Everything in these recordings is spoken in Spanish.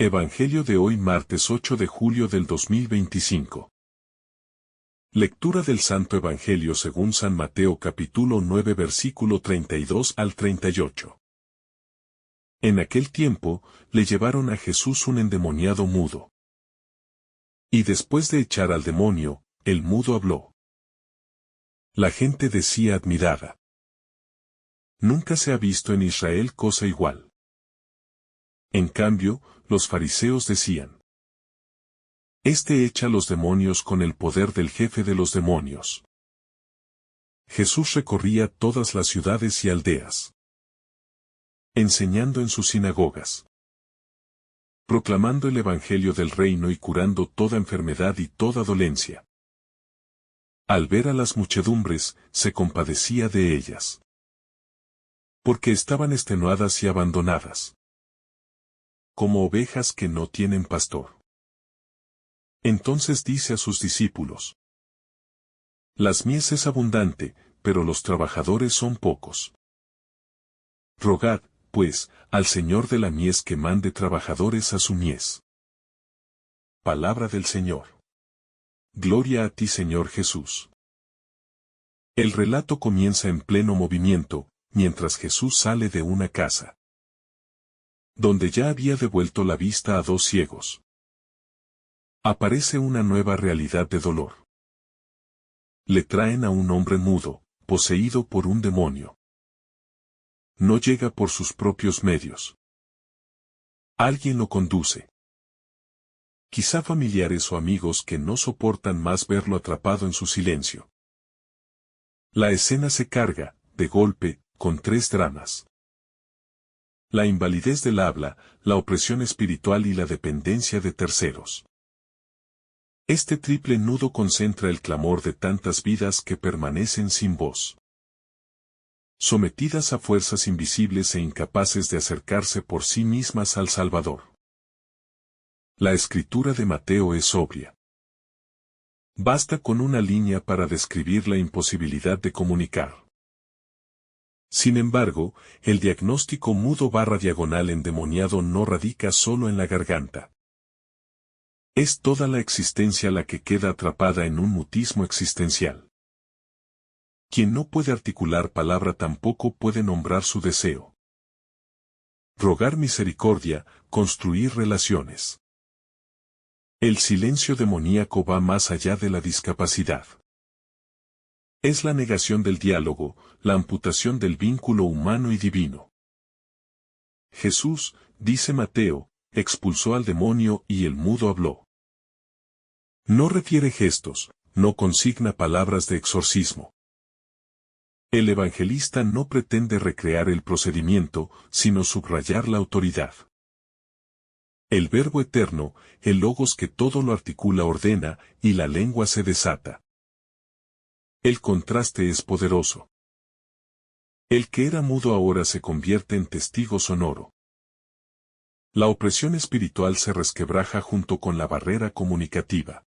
Evangelio de hoy martes 8 de julio del 2025. Lectura del Santo Evangelio según San Mateo capítulo 9 versículo 32 al 38. En aquel tiempo, le llevaron a Jesús un endemoniado mudo. Y después de echar al demonio, el mudo habló. La gente decía admirada: Nunca se ha visto en Israel cosa igual. En cambio, los fariseos decían: Este echa los demonios con el poder del jefe de los demonios. Jesús recorría todas las ciudades y aldeas, enseñando en sus sinagogas, proclamando el evangelio del reino y curando toda enfermedad y toda dolencia. Al ver a las muchedumbres, se compadecía de ellas, porque estaban extenuadas y abandonadas, como ovejas que no tienen pastor. Entonces dice a sus discípulos: Las mies es abundante, pero los trabajadores son pocos. Rogad, pues, al Señor de la mies que mande trabajadores a su mies. Palabra del Señor. Gloria a ti, Señor Jesús. El relato comienza en pleno movimiento, mientras Jesús sale de una casa, donde ya había devuelto la vista a dos ciegos. Aparece una nueva realidad de dolor. Le traen a un hombre mudo, poseído por un demonio. No llega por sus propios medios. Alguien lo conduce. Quizá familiares o amigos que no soportan más verlo atrapado en su silencio. La escena se carga, de golpe, con tres dramas: la invalidez del habla, la opresión espiritual y la dependencia de terceros. Este triple nudo concentra el clamor de tantas vidas que permanecen sin voz, sometidas a fuerzas invisibles e incapaces de acercarse por sí mismas al Salvador. La escritura de Mateo es sobria. Basta con una línea para describir la imposibilidad de comunicar. Sin embargo, el diagnóstico mudo/diagonal endemoniado no radica solo en la garganta. Es toda la existencia la que queda atrapada en un mutismo existencial. Quien no puede articular palabra tampoco puede nombrar su deseo. Rogar misericordia, construir relaciones. El silencio demoníaco va más allá de la discapacidad. Es la negación del diálogo, la amputación del vínculo humano y divino. Jesús, dice Mateo, expulsó al demonio y el mudo habló. No refiere gestos, no consigna palabras de exorcismo. El evangelista no pretende recrear el procedimiento, sino subrayar la autoridad. El Verbo eterno, el Logos que todo lo articula ordena, y la lengua se desata. El contraste es poderoso. El que era mudo ahora se convierte en testigo sonoro. La opresión espiritual se resquebraja junto con la barrera comunicativa.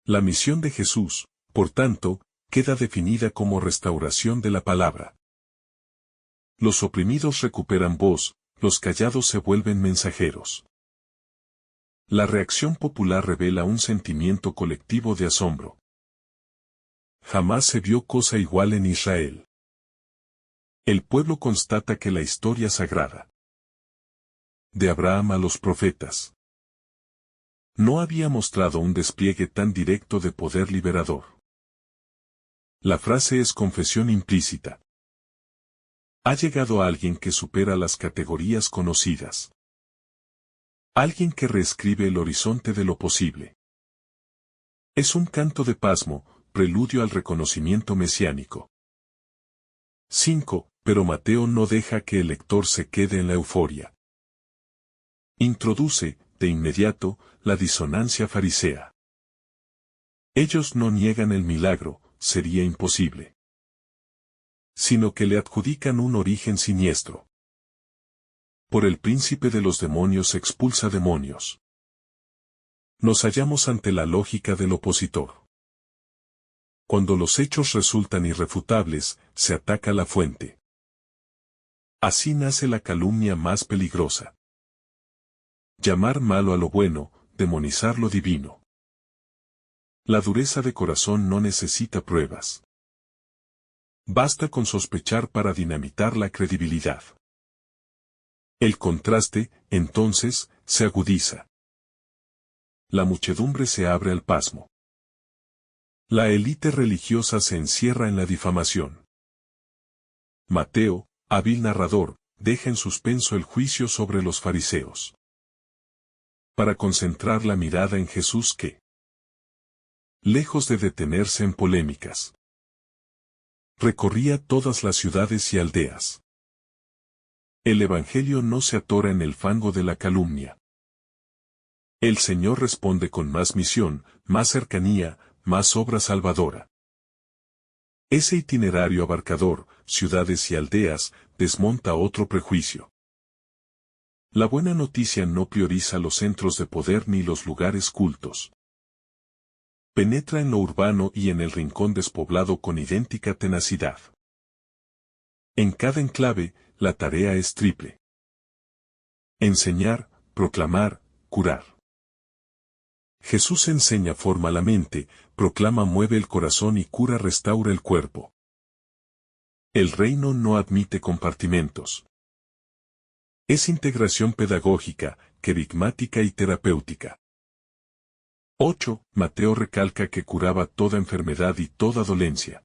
La misión de Jesús, por tanto, queda definida como restauración de la palabra. Los oprimidos recuperan voz, los callados se vuelven mensajeros. La reacción popular revela un sentimiento colectivo de asombro. Jamás se vio cosa igual en Israel. El pueblo constata que la historia sagrada de Abraham a los profetas no había mostrado un despliegue tan directo de poder liberador. La frase es confesión implícita. Ha llegado alguien que supera las categorías conocidas. Alguien que reescribe el horizonte de lo posible. Es un canto de pasmo, preludio al reconocimiento mesiánico. 5. Pero Mateo no deja que el lector se quede en la euforia. Introduce, de inmediato, la disonancia farisea. Ellos no niegan el milagro, sería imposible, sino que le adjudican un origen siniestro. Por el príncipe de los demonios expulsa demonios. Nos hallamos ante la lógica del opositor. Cuando los hechos resultan irrefutables, se ataca la fuente. Así nace la calumnia más peligrosa. llamar malo a lo bueno, demonizar lo divino. La dureza de corazón no necesita pruebas. Basta con sospechar para dinamitar la credibilidad. El contraste, entonces, se agudiza. La muchedumbre se abre al pasmo. La élite religiosa se encierra en la difamación. Mateo, hábil narrador, deja en suspenso el juicio sobre los fariseos, para concentrar la mirada en Jesús que, lejos de detenerse en polémicas, recorría todas las ciudades y aldeas. El Evangelio no se atora en el fango de la calumnia. El Señor responde con más misión, más cercanía, más obra salvadora. Ese itinerario abarcador, ciudades y aldeas, desmonta otro prejuicio. La buena noticia no prioriza los centros de poder ni los lugares cultos. Penetra en lo urbano y en el rincón despoblado con idéntica tenacidad. En cada enclave, la tarea es triple: enseñar, proclamar, curar. Jesús enseña forma la mente, proclama mueve el corazón y cura restaura el cuerpo. El reino no admite compartimentos. Es integración pedagógica, querigmática y terapéutica. 8. Mateo recalca que curaba toda enfermedad y toda dolencia.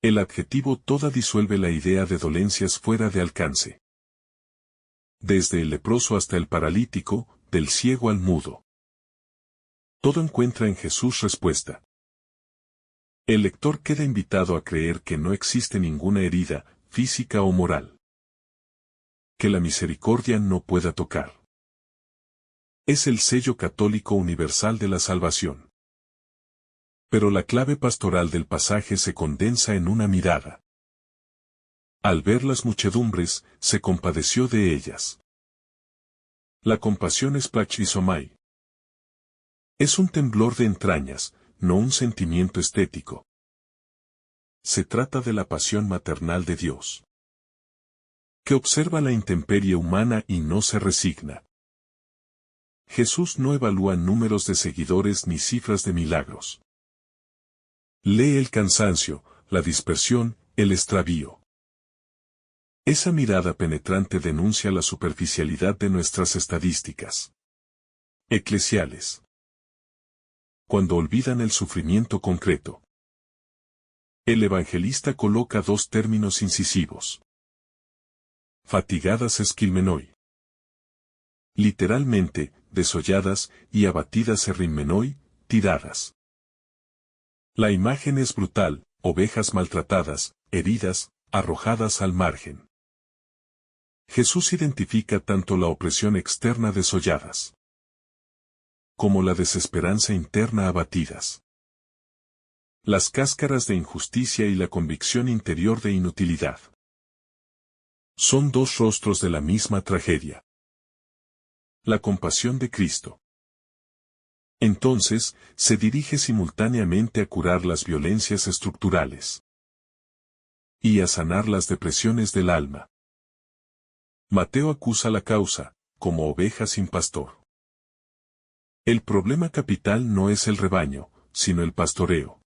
El adjetivo toda disuelve la idea de dolencias fuera de alcance. Desde el leproso hasta el paralítico, del ciego al mudo. Todo encuentra en Jesús respuesta. El lector queda invitado a creer que no existe ninguna herida, física o moral, que la misericordia no pueda tocar. Es el sello católico universal de la salvación. Pero la clave pastoral del pasaje se condensa en una mirada. Al ver las muchedumbres, se compadeció de ellas. La compasión es plachisomai. Es un temblor de entrañas, no un sentimiento estético. Se trata de la pasión maternal de Dios, que observa la intemperie humana y no se resigna. Jesús no evalúa números de seguidores ni cifras de milagros. Lee el cansancio, la dispersión, el extravío. Esa mirada penetrante denuncia la superficialidad de nuestras estadísticas eclesiales, cuando olvidan el sufrimiento concreto. El evangelista coloca dos términos incisivos. Fatigadas esquilmenoi. Literalmente, desolladas, y abatidas errimenoi, tiradas. La imagen es brutal: ovejas maltratadas, heridas, arrojadas al margen. Jesús identifica tanto la opresión externa desolladas, como la desesperanza interna abatidas. Las cáscaras de injusticia y la convicción interior de inutilidad. Son dos rostros de la misma tragedia. La compasión de Cristo. Entonces, se dirige simultáneamente a curar las violencias estructurales y a sanar las depresiones del alma. Mateo acusa la causa, como oveja sin pastor. El problema capital no es el rebaño, sino el pastoreo.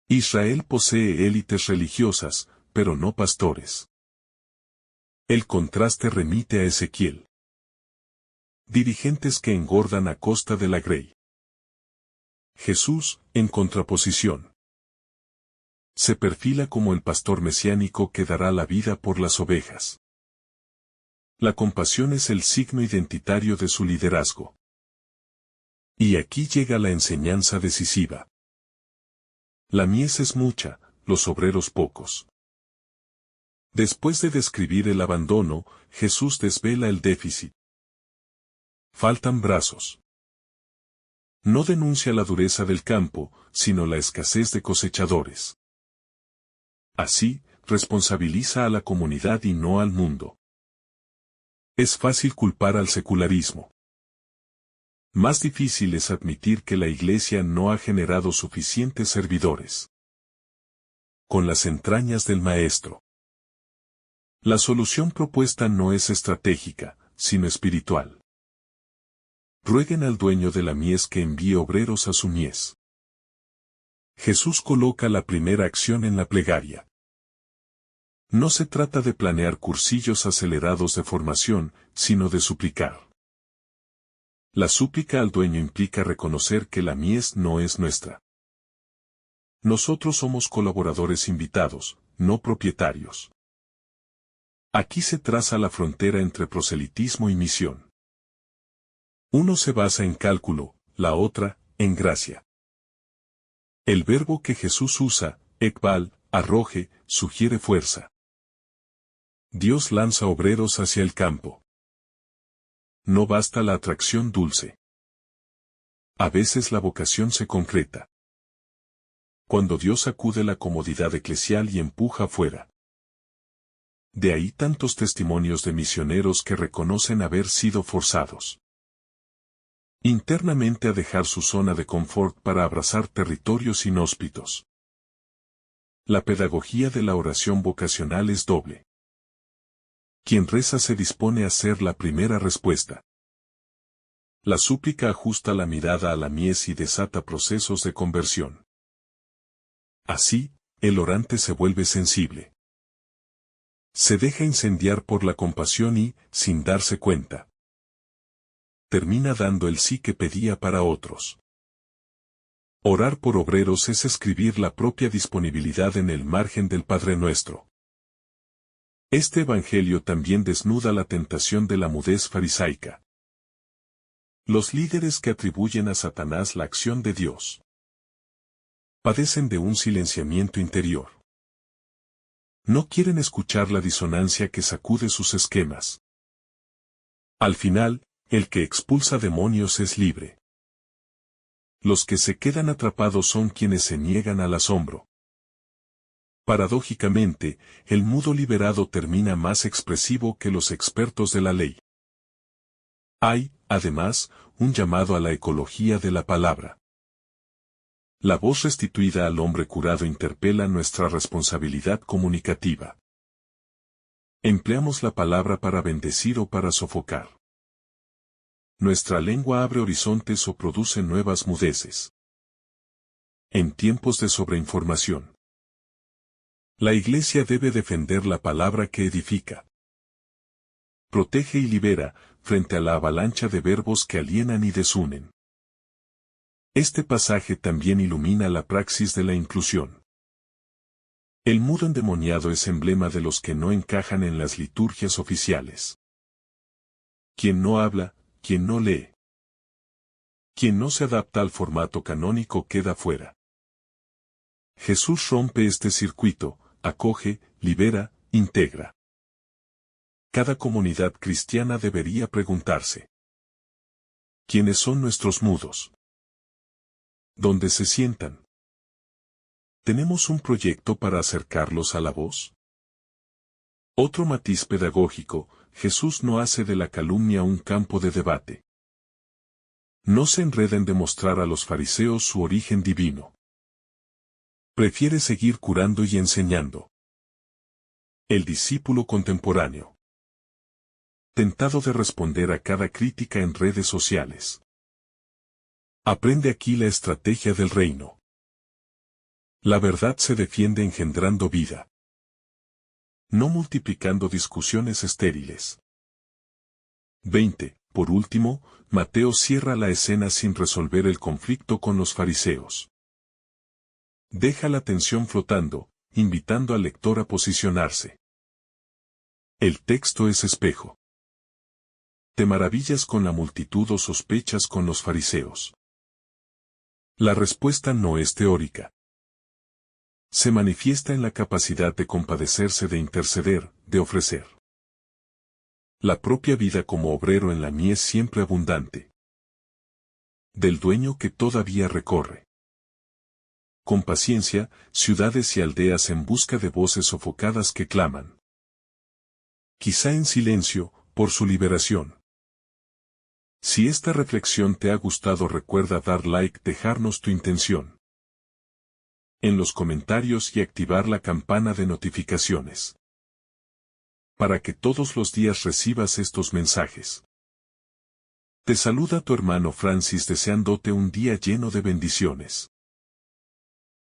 Israel posee élites religiosas, pero no pastores. El contraste remite a Ezequiel. Dirigentes que engordan a costa de la grey. Jesús, en contraposición, se perfila como el pastor mesiánico que dará la vida por las ovejas. La compasión es el signo identitario de su liderazgo. Y aquí llega la enseñanza decisiva. La mies es mucha, los obreros pocos. Después de describir el abandono, Jesús desvela el déficit. Faltan brazos. No denuncia la dureza del campo, sino la escasez de cosechadores. Así, responsabiliza a la comunidad y no al mundo. Es fácil culpar al secularismo. Más difícil es admitir que la Iglesia no ha generado suficientes servidores. Con las entrañas del Maestro. La solución propuesta no es estratégica, sino espiritual. Rueguen al dueño de la mies que envíe obreros a su mies. Jesús coloca la primera acción en la plegaria. No se trata de planear cursillos acelerados de formación, sino de suplicar. La súplica al dueño implica reconocer que la mies no es nuestra. Nosotros somos colaboradores invitados, no propietarios. Aquí se traza la frontera entre proselitismo y misión. Uno se basa en cálculo, la otra, en gracia. El verbo que Jesús usa, ekbal, arroje, sugiere fuerza. Dios lanza obreros hacia el campo. No basta la atracción dulce. A veces la vocación se concreta. Cuando Dios sacude la comodidad eclesial y empuja afuera. De ahí tantos testimonios de misioneros que reconocen haber sido forzados internamente a dejar su zona de confort para abrazar territorios inhóspitos. La pedagogía de la oración vocacional es doble. Quien reza se dispone a ser la primera respuesta. La súplica ajusta la mirada a la mies y desata procesos de conversión. Así, el orante se vuelve sensible. Se deja incendiar por la compasión y, sin darse cuenta, termina dando el sí que pedía para otros. Orar por obreros es escribir la propia disponibilidad en el margen del Padre Nuestro. Este evangelio también desnuda la tentación de la mudez farisaica. Los líderes que atribuyen a Satanás la acción de Dios padecen de un silenciamiento interior. No quieren escuchar la disonancia que sacude sus esquemas. Al final, el que expulsa demonios es libre. Los que se quedan atrapados son quienes se niegan al asombro. Paradójicamente, el mudo liberado termina más expresivo que los expertos de la ley. Hay, además, un llamado a la ecología de la palabra. La voz restituida al hombre curado interpela nuestra responsabilidad comunicativa. Empleamos la palabra para bendecir o para sofocar. Nuestra lengua abre horizontes o produce nuevas mudeces. En tiempos de sobreinformación, la Iglesia debe defender la palabra que edifica. Protege y libera, frente a la avalancha de verbos que alienan y desunen. Este pasaje también ilumina la praxis de la inclusión. El mudo endemoniado es emblema de los que no encajan en las liturgias oficiales. Quien no habla, quien no lee, quien no se adapta al formato canónico queda fuera. Jesús rompe este circuito, acoge, libera, integra. Cada comunidad cristiana debería preguntarse: ¿quiénes son nuestros mudos? ¿Dónde se sientan? ¿Tenemos un proyecto para acercarlos a la voz? Otro matiz pedagógico: Jesús no hace de la calumnia un campo de debate. No se enreda en demostrar a los fariseos su origen divino. Prefiere seguir curando y enseñando. El discípulo contemporáneo, tentado de responder a cada crítica en redes sociales, aprende aquí la estrategia del reino. La verdad se defiende engendrando vida, no multiplicando discusiones estériles. 20. Por último, Mateo cierra la escena sin resolver el conflicto con los fariseos. Deja la tensión flotando, invitando al lector a posicionarse. El texto es espejo. ¿Te maravillas con la multitud o sospechas con los fariseos? La respuesta no es teórica. Se manifiesta en la capacidad de compadecerse, de interceder, de ofrecer. La propia vida como obrero en la mies siempre abundante. Del dueño que todavía recorre. Con paciencia, ciudades y aldeas en busca de voces sofocadas que claman. Quizá en silencio, por su liberación. Si esta reflexión te ha gustado, recuerda dar like, dejarnos tu intención en los comentarios y activar la campana de notificaciones. para que todos los días recibas estos mensajes. Te saluda tu hermano Francis deseándote un día lleno de bendiciones.